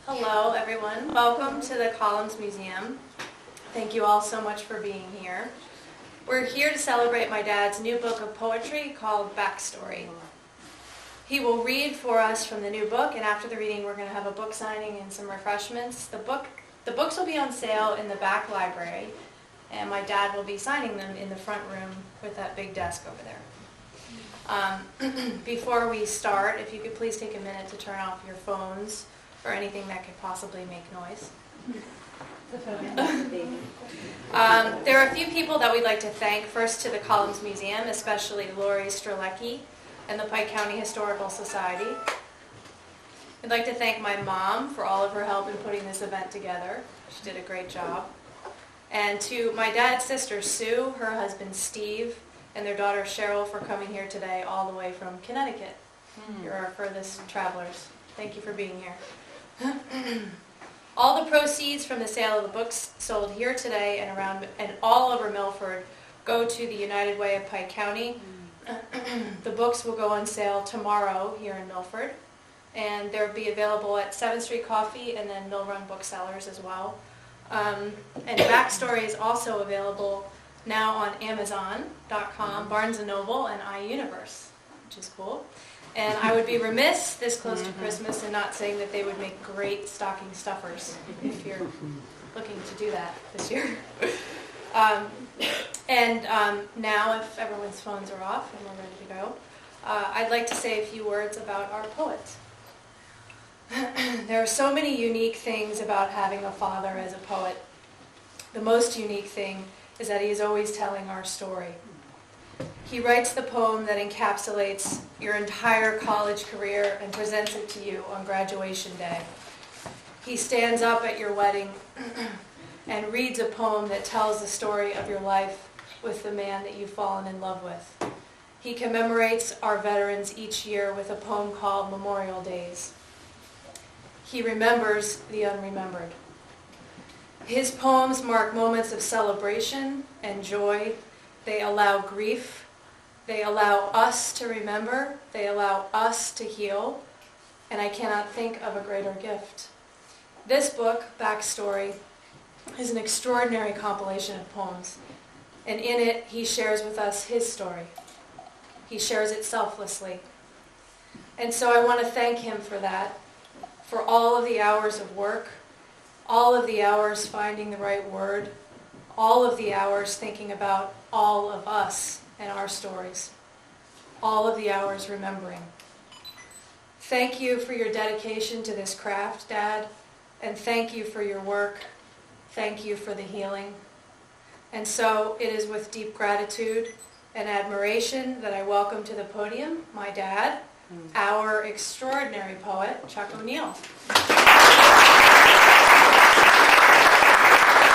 Hello, everyone. Welcome to the Collins Museum. Thank you all so much for being here. We're here to celebrate my dad's new book of poetry called Backstory. He will read for us from the new book, and after the reading, we're going to have a book signing and some refreshments. The books will be on sale in the back library, and my dad will be signing them in the front room with that big desk over there. Before we start, if you could please take a minute to turn off your phones or anything that could possibly make noise. There are a few people that we'd like to thank. First to the Collins Museum, especially Lori Strzelecki and the Pike County Historical Society. I'd like to thank my mom for all of her help in putting this event together. She did a great job. And to my dad's sister Sue, her husband Steve, and their daughter Cheryl for coming here today all the way from Connecticut. You're our furthest travelers. Thank you for being here. All the proceeds from the sale of the books sold here today and all over Milford go to the United Way of Pike County. The books will go on sale tomorrow here in Milford, and they'll be available at 7th Street Coffee and then Mill Run Booksellers as well. And Backstory is also available now on Amazon.com, Barnes & Noble, and iUniverse, which is cool. And I would be remiss this close to Christmas in not saying that they would make great stocking stuffers if you're looking to do that this year. Now, if everyone's phones are off and we're ready to go, I'd like to say a few words about our poet. There are so many unique things about having a father as a poet. The most unique thing is that he is always telling our story. He writes the poem that encapsulates your entire college career and presents it to you on graduation day. He stands up at your wedding and reads a poem that tells the story of your life with the man that you've fallen in love with. He commemorates our veterans each year with a poem called Memorial Days. He remembers the unremembered. His poems mark moments of celebration and joy. They allow grief. They allow us to remember. They allow us to heal. And I cannot think of a greater gift. This book, Backstory, is an extraordinary compilation of poems. And in it, he shares with us his story. He shares it selflessly. And so I want to thank him for that, for all of the hours of work, all of the hours finding the right word, all of the hours thinking about all of us and our stories, all of the hours remembering. Thank you for your dedication to this craft, Dad, and thank you for your work. Thank you for the healing. And so it is with deep gratitude and admiration that I welcome to the podium my dad, our extraordinary poet, Chuck ONeil.